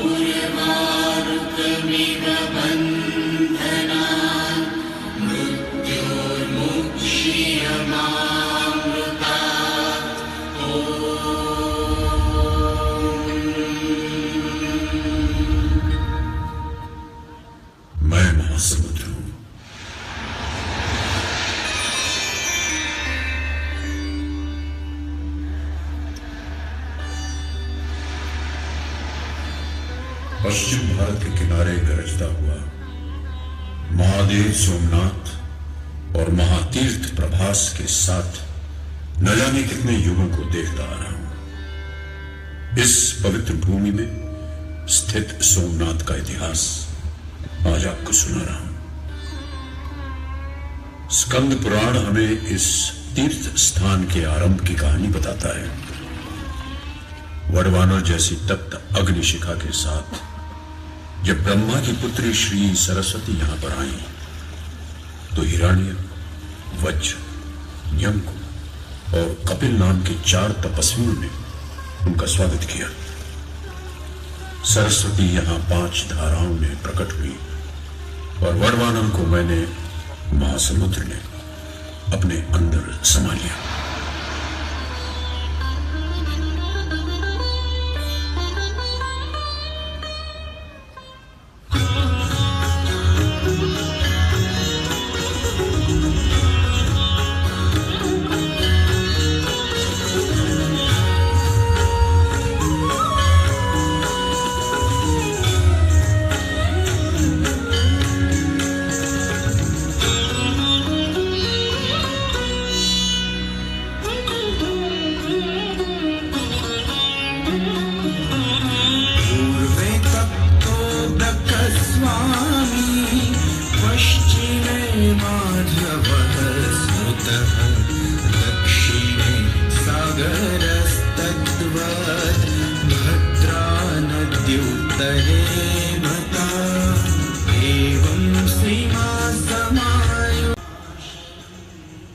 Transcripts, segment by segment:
उर्वारुकमिव बन्धनान् मृत्योर्मुक्ष्यमामृतात्। मैं महासमुद्र हूं। पश्चिम भारत के किनारे गरजता हुआ महादेव सोमनाथ और महातीर्थ प्रभास के साथ न जाने कितने युगों को देखता आ रहा हूं। इस पवित्र भूमि में स्थित सोमनाथ का इतिहास आज आपको सुना रहा हूं। स्कंद पुराण हमें इस तीर्थ स्थान के आरंभ की कहानी बताता है। वडवानर जैसी तप्त अग्निशिखा के साथ जब ब्रह्मा की पुत्री श्री सरस्वती यहां पर आई तो हिरण्य, वज्र, यमक और कपिल नाम के 4 तपस्वियों ने उनका स्वागत किया। सरस्वती यहां 5 धाराओं में प्रकट हुई और वडवानर को मैंने महासमुद्र ने अपने अंदर समा लिया।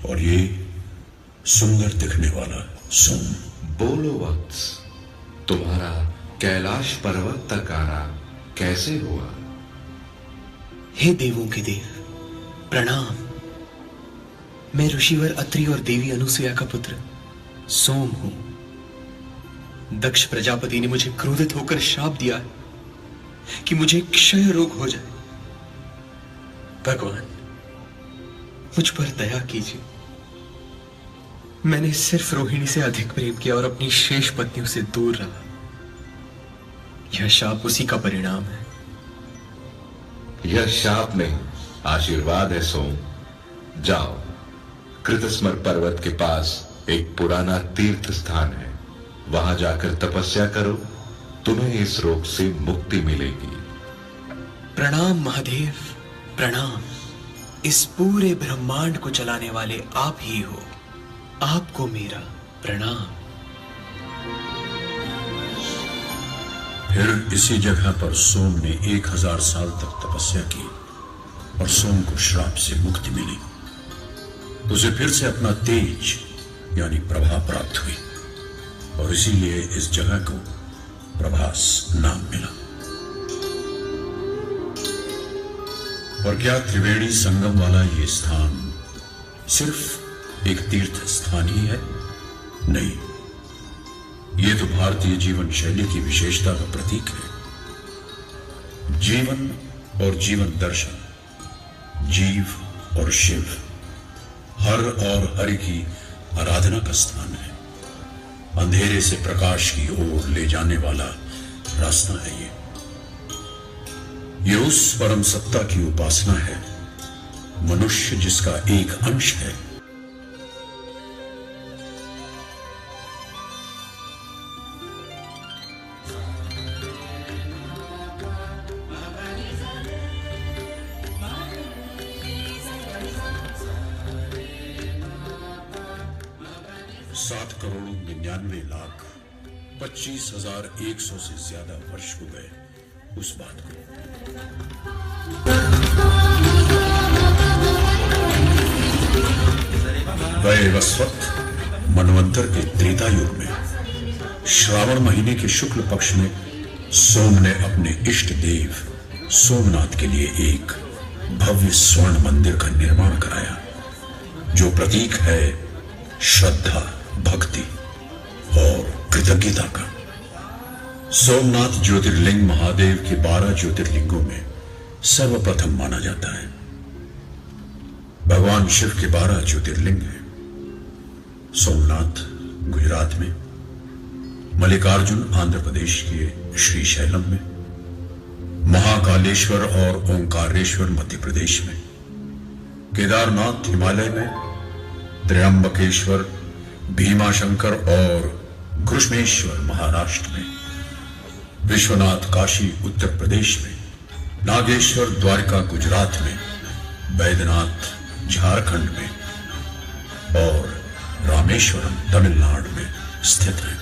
और ये सुंदर दिखने वाला सोम। बोलो वत्स, तुम्हारा कैलाश पर्वत तक आना कैसे हुआ? हे देवों के देव, प्रणाम। मैं ऋषिवर अत्रि और देवी अनुसुया का पुत्र सोम हूं। दक्ष प्रजापति ने मुझे क्रोधित होकर श्राप दिया है कि मुझे क्षय रोग हो जाए। भगवान, मुझ पर दया कीजिए। मैंने सिर्फ रोहिणी से अधिक प्रेम किया और अपनी शेष पत्नियों से दूर रहा। यह शाप उसी का परिणाम है। यह शाप नहीं, आशीर्वाद है सोम। जाओ, कृतस्मर पर्वत के पास एक पुराना तीर्थ स्थान है, वहां जाकर तपस्या करो, तुम्हें इस रोग से मुक्ति मिलेगी। प्रणाम महादेव, प्रणाम। इस पूरे ब्रह्मांड को चलाने वाले आप ही हो, आपको मेरा प्रणाम। फिर इसी जगह पर सोम ने 1000 साल तक तपस्या की और सोम को श्राप से मुक्ति मिली। उसे फिर से अपना तेज यानी प्रभा प्राप्त हुई और इसीलिए इस जगह को प्रभास नाम मिला। और क्या त्रिवेणी संगम वाला ये स्थान सिर्फ एक तीर्थ स्थान ही है? नहीं, ये तो भारतीय जीवन शैली की विशेषता का प्रतीक है। जीवन और जीवन दर्शन, जीव और शिव, हर और हरि की आराधना का स्थान है। अंधेरे से प्रकाश की ओर ले जाने वाला रास्ता है ये उस परम सत्ता की उपासना है, मनुष्य जिसका एक अंश है। $7,99,25,100 से ज्यादा वर्ष हो गए उस बात को। वैवस्वत मनवंतर के त्रेता युग में श्रावण महीने के शुक्ल पक्ष में सोम ने अपने इष्ट देव सोमनाथ के लिए एक भव्य स्वर्ण मंदिर का निर्माण कराया, जो प्रतीक है श्रद्धा, भक्ति और कृतज्ञता का। सोमनाथ ज्योतिर्लिंग महादेव के 12 ज्योतिर्लिंगों में सर्वप्रथम माना जाता है। भगवान शिव के 12 ज्योतिर्लिंग हैं। सोमनाथ गुजरात में, मल्लिकार्जुन आंध्र प्रदेश के श्रीशैलम में, महाकालेश्वर और ओंकारेश्वर मध्य प्रदेश में, केदारनाथ हिमालय में, त्र्यंबकेश्वर, भीमाशंकर और घृष्णेश्वर महाराष्ट्र में, विश्वनाथ काशी उत्तर प्रदेश में, नागेश्वर द्वारका गुजरात में, बैद्यनाथ झारखंड में और रामेश्वरम तमिलनाडु में स्थित है।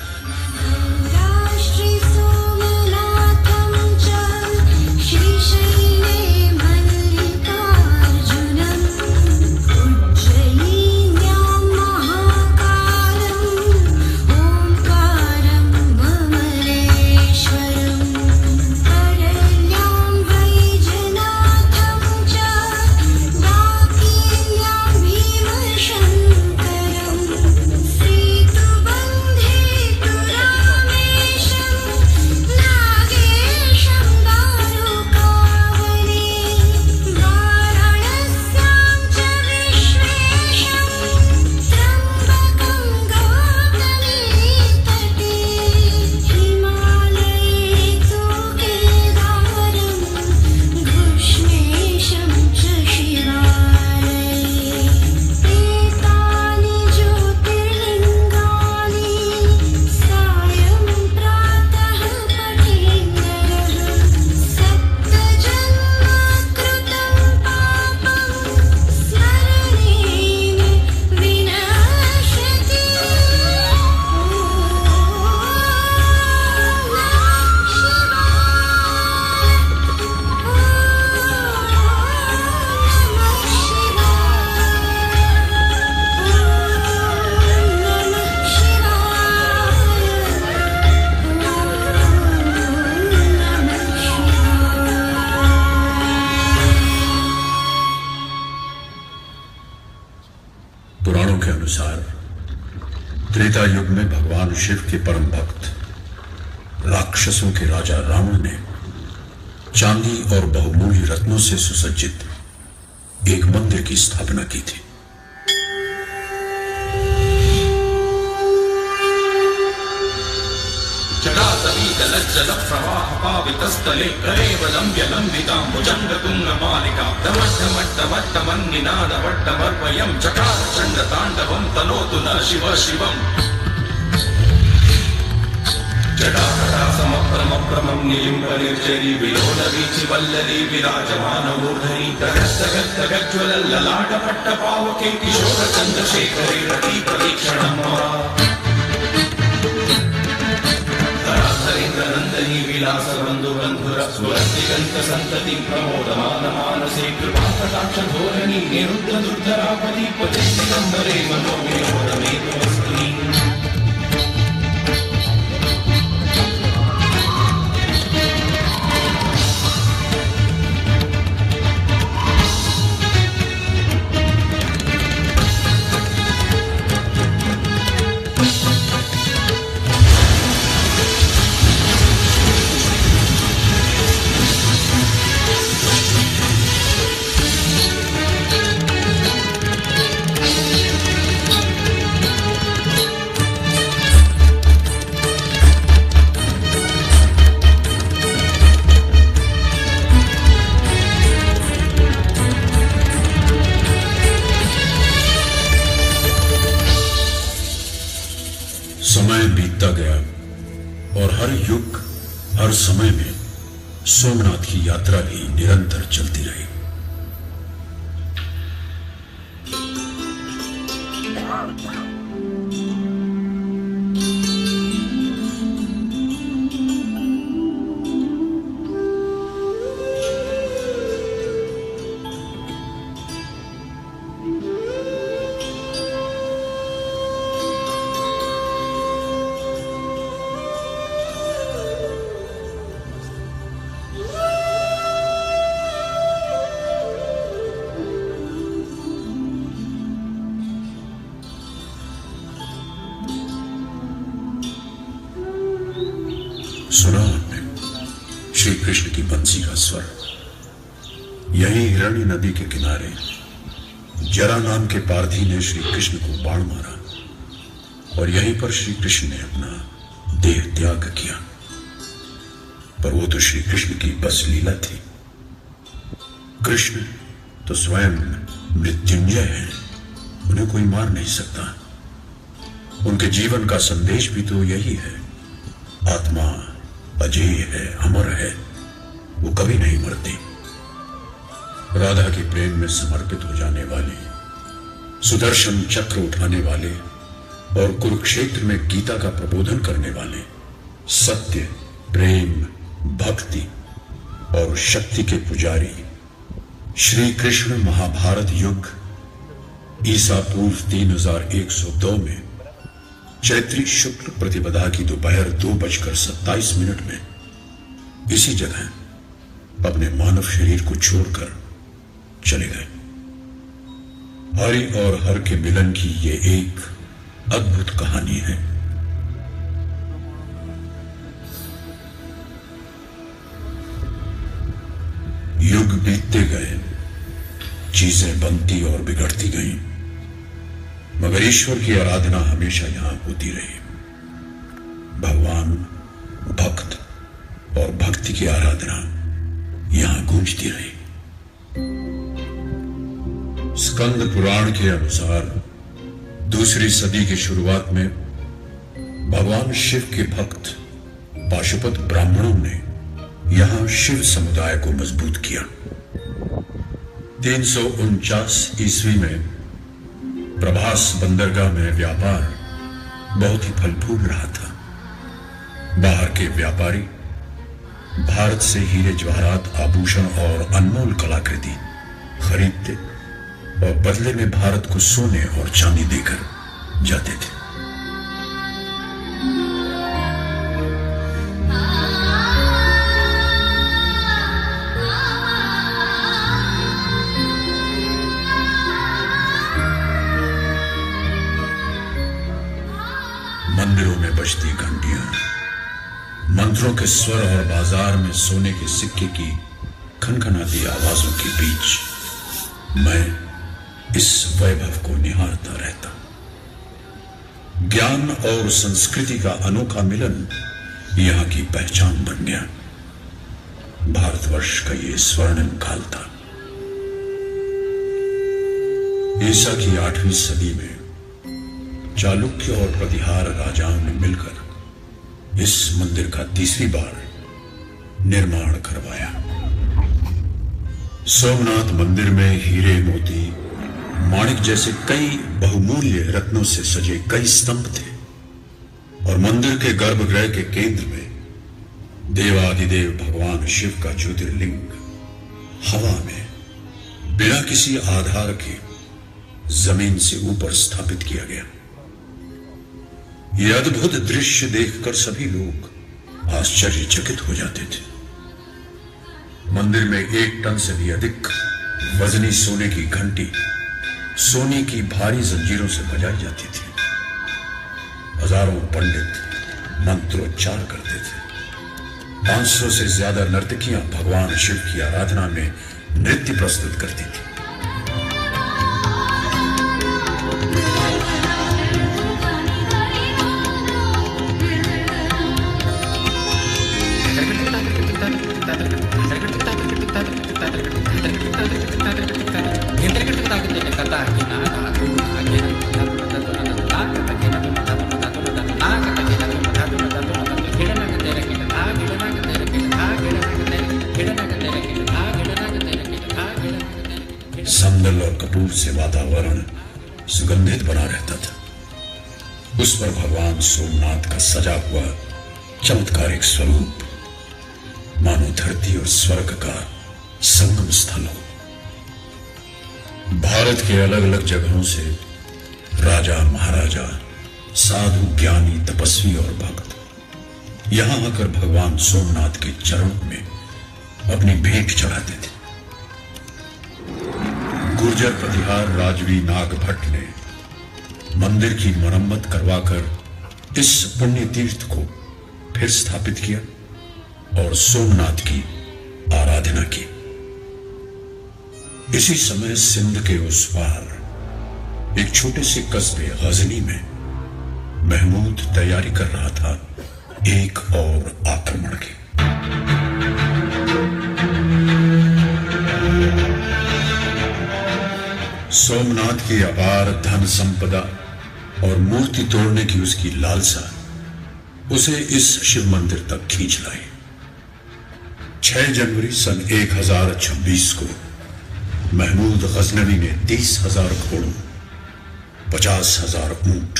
पुराणों के अनुसार त्रेता युग में भगवान शिव के परम भक्त राक्षसों के राजा रावण ने चांदी और बहुमूल्य रत्नों से सुसज्जित एक मंदिर की स्थापना की थी। जल प्रवाह पावितस्थले करेवलंब्य लंबिता भुजंगतुंग मालिका दमट्टमट्टमट्टमन्निनादवट्टमर्वयं चकार चंड तांडवं तनोतु न शिव शिवम् जटाकटा समप्रमप्रमं निलिम्बनिर्जरी विलोलवीचि वल्लरी विराजमानमूर्धनि तगस्तगस्तगज्ज्वलल्ललाटपट्टपावके किशोरचन्द्रशेखरे रति प्रतीक्षणम् नंदनी विलास बंधु बंधुर सुरस्तिगंत संतति प्रमोदमान मानसे कृपा कटाक्ष धोरणी निरुद्ध दुर्धरापति पति दिगंबरे मनो विनोद में वस्तुनि समय बीतता गया और हर युग, हर समय में सोमनाथ की यात्रा भी निरंतर चलती रही। सुना आपने श्री कृष्ण की बंसी का स्वर। यही हिरण्य नदी के किनारे जरा नाम के पारधी ने श्री कृष्ण को बाण मारा और यहीं पर श्री कृष्ण ने अपना देह त्याग किया। पर वो तो श्री कृष्ण की बस लीला थी। कृष्ण तो स्वयं मृत्युंजय है, उन्हें कोई मार नहीं सकता। उनके जीवन का संदेश भी तो यही है, आत्मा अजेय है, अमर है, वो कभी नहीं मरती। राधा के प्रेम में समर्पित हो जाने वाले, सुदर्शन चक्र उठाने वाले और कुरुक्षेत्र में गीता का प्रबोधन करने वाले, सत्य, प्रेम, भक्ति और शक्ति के पुजारी श्री कृष्ण महाभारत युग ईसा पूर्व 3102 में चैत्री शुक्ल प्रतिपदा की दोपहर 2:27 में इसी जगह अपने मानव शरीर को छोड़कर चले गए। हरि और हर के मिलन की ये एक अद्भुत कहानी है। युग बीतते गए, चीजें बनती और बिगड़ती गईं, मगर ईश्वर की आराधना हमेशा यहां होती रही। भगवान, भक्त और भक्ति की आराधना यहां गूंजती रही। स्कंद पुराण के अनुसार दूसरी सदी की शुरुआत में भगवान शिव के भक्त पाशुपत ब्राह्मणों ने यहां शिव समुदाय को मजबूत किया। 349 ईस्वी में प्रभास बंदरगाह में व्यापार बहुत ही फल फूल रहा था। बाहर के व्यापारी भारत से हीरे जवाहरात, आभूषण और अनमोल कलाकृति खरीदते और बदले में भारत को सोने और चांदी देकर जाते थे। मंदिरों में बजती घंटियां, मंत्रों के स्वर और बाजार में सोने के सिक्के की खनखनाती आवाजों के बीच मैं इस वैभव को निहारता रहता। ज्ञान और संस्कृति का अनोखा मिलन यहां की पहचान बन गया। भारतवर्ष का ये स्वर्णिम काल था। ईसा की 8वीं सदी में चालुक्य और प्रतिहार राजाओं ने मिलकर इस मंदिर का तीसरी बार निर्माण करवाया। सोमनाथ मंदिर में हीरे, मोती, माणिक जैसे कई बहुमूल्य रत्नों से सजे कई स्तंभ थे और मंदिर के गर्भगृह के केंद्र में देवाधिदेव भगवान शिव का ज्योतिर्लिंग हवा में बिना किसी आधार के जमीन से ऊपर स्थापित किया गया। यह अद्भुत दृश्य देखकर सभी लोग आश्चर्यचकित हो जाते थे। मंदिर में 1 टन से भी अधिक वजनी सोने की घंटी सोने की भारी जंजीरों से बजाई जाती थी। हजारों पंडित मंत्रोच्चार करते थे। 500 से ज्यादा नर्तकियां भगवान शिव की आराधना में नृत्य प्रस्तुत करती थी। संदल और कपूर से वातावरण सुगंधित बना रहता था। उस पर भगवान सोमनाथ का सजा हुआ चमत्कारिक स्वरूप मानो धरती और स्वर्ग का संगम स्थल हो। भारत के अलग अलग जगहों से राजा, महाराजा, साधु, ज्ञानी, तपस्वी और भक्त यहां आकर भगवान सोमनाथ के चरणों में अपनी भेंट चढ़ाते थे। गुर्जर प्रतिहार राजवी नागभट्ट ने मंदिर की मरम्मत करवाकर इस पुण्य तीर्थ को फिर स्थापित किया और सोमनाथ की आराधना की। इसी समय सिंध के उस पार एक छोटे से कस्बे गजनी में महमूद तैयारी कर रहा था एक और आक्रमण की। सोमनाथ की अपार धन संपदा और मूर्ति तोड़ने की उसकी लालसा उसे इस शिव मंदिर तक खींच लाई। 6 जनवरी सन 1026 को महमूद गजनवी ने 30,000 घोड़ों, 50,000 ऊंट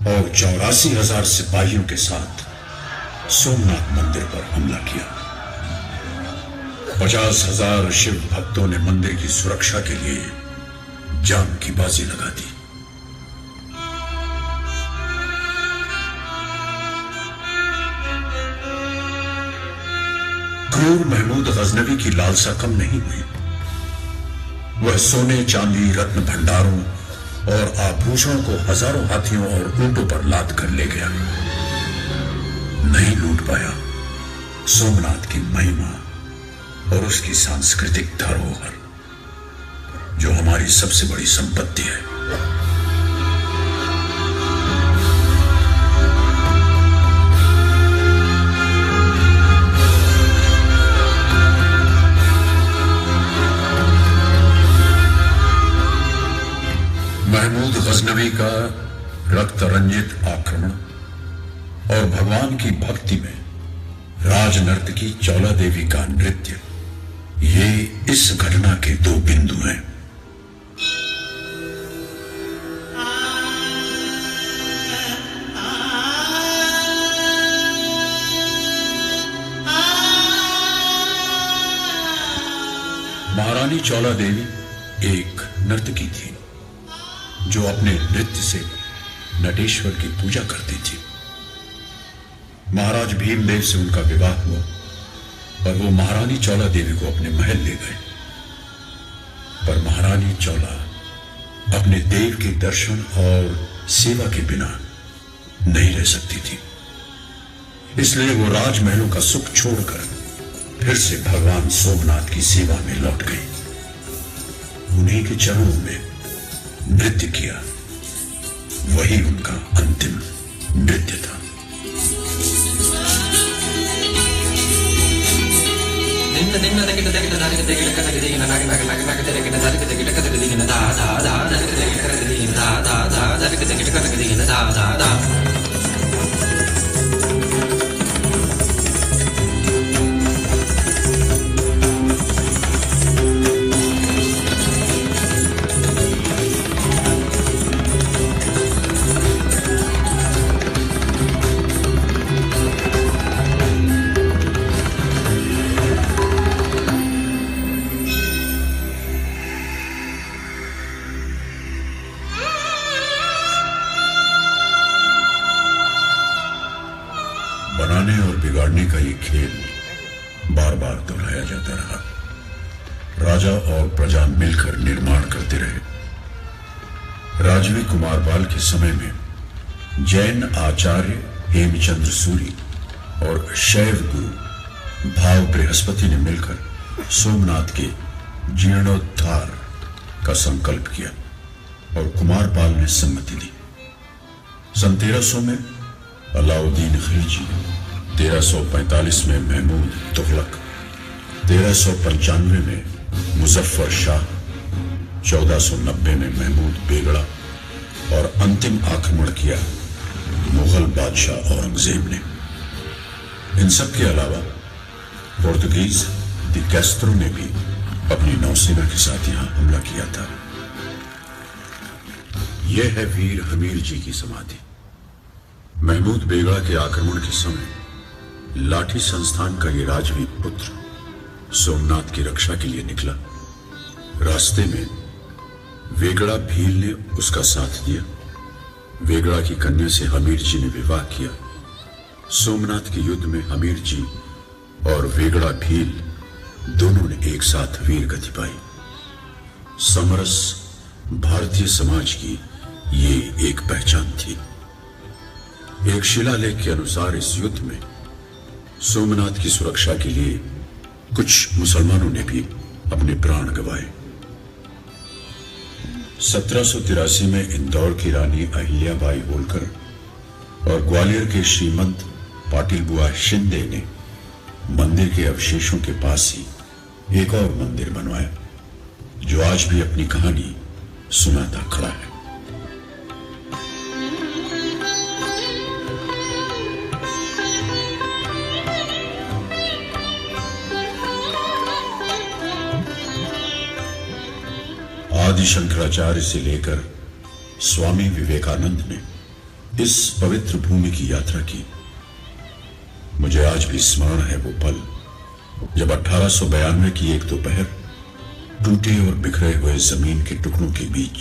और 84,000 सिपाहियों के साथ सोमनाथ मंदिर पर हमला किया। 50,000 शिव भक्तों ने मंदिर की सुरक्षा के लिए जान की बाजी लगा दी। क्रूर महमूद गजनवी की लालसा कम नहीं हुई। वह सोने, चांदी, रत्न भंडारों और आभूषणों को हजारों हाथियों और ऊंटों पर लाद कर ले गया। नहीं लूट पाया सोमनाथ की महिमा और उसकी सांस्कृतिक धरोहर, जो हमारी सबसे बड़ी संपत्ति है। महमूद गजनवी का रक्त रंजित आक्रमण और भगवान की भक्ति में राजनर्तकी चौला देवी का नृत्य, ये इस घटना के 2 बिंदु हैं। महारानी चौला देवी एक नर्तकी थी जो अपने नृत्य से नटेश्वर की पूजा करती थी। महाराज भीमदेव से उनका विवाह हुआ और वो महारानी चौला देवी को अपने महल ले गए। पर महारानी चौला अपने देव के दर्शन और सेवा के बिना नहीं रह सकती थी, इसलिए वो राजमहलों का सुख छोड़कर फिर से भगवान सोमनाथ की सेवा में लौट गई। उन्हीं के चरणों में नृत्य किया, वही उनका अंतिम नृत्य था। बनाने और बिगाड़ने का ये खेल बार बार दोहराया जाता रहा। राजा और प्रजा मिलकर निर्माण करते रहे। राजवी कुमारपाल के समय में जैन आचार्य हेमचंद्र सूरी और शैव गुरु भाव बृहस्पति ने मिलकर सोमनाथ के जीर्णोद्धार का संकल्प किया और कुमारपाल ने सम्मति दी। सन 1300 में अलाउद्दीन खिलजी, 1345 में महमूद तुगलक, 1395 में मुजफ्फर शाह, 1490 में महमूद बेगड़ा और अंतिम आक्रमण किया मुगल बादशाह औरंगजेब ने। इन सब के अलावा पोर्तुगीज दी कैस्ट्रो ने भी अपनी नौसेना के साथ यहां हमला किया था। यह है वीर हमीर जी की समाधि। महमूद बेगड़ा के आक्रमण के समय लाठी संस्थान का ये राजवी पुत्र सोमनाथ की रक्षा के लिए निकला। रास्ते में वेगड़ा भील ने उसका साथ दिया। वेगड़ा की कन्या से हमीर जी ने विवाह किया। सोमनाथ के युद्ध में हमीर जी और वेगड़ा भील दोनों ने एक साथ वीर गति पाई। समरस भारतीय समाज की ये एक पहचान थी। एक शिलालेख के अनुसार इस युद्ध में सोमनाथ की सुरक्षा के लिए कुछ मुसलमानों ने भी अपने प्राण गंवाए। 1783 में इंदौर की रानी अहिल्याबाई होलकर और ग्वालियर के श्रीमंत पाटिल बुआ शिंदे ने मंदिर के अवशेषों के पास ही एक और मंदिर बनवाया, जो आज भी अपनी कहानी सुनाता खड़ा है। आदि शंकराचार्य से लेकर स्वामी विवेकानंद ने इस पवित्र भूमि की यात्रा की। मुझे आज भी स्मरण है वो पल जब 1892 की एक दोपहर टूटे और बिखरे हुए जमीन के टुकड़ों के बीच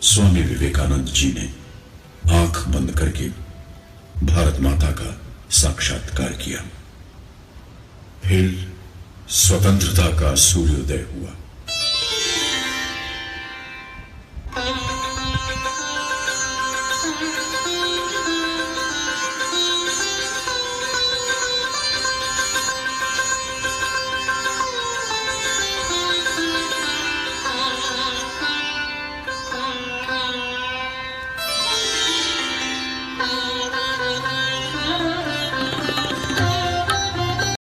स्वामी विवेकानंद जी ने आंख बंद करके भारत माता का साक्षात्कार किया। फिर स्वतंत्रता का सूर्योदय हुआ।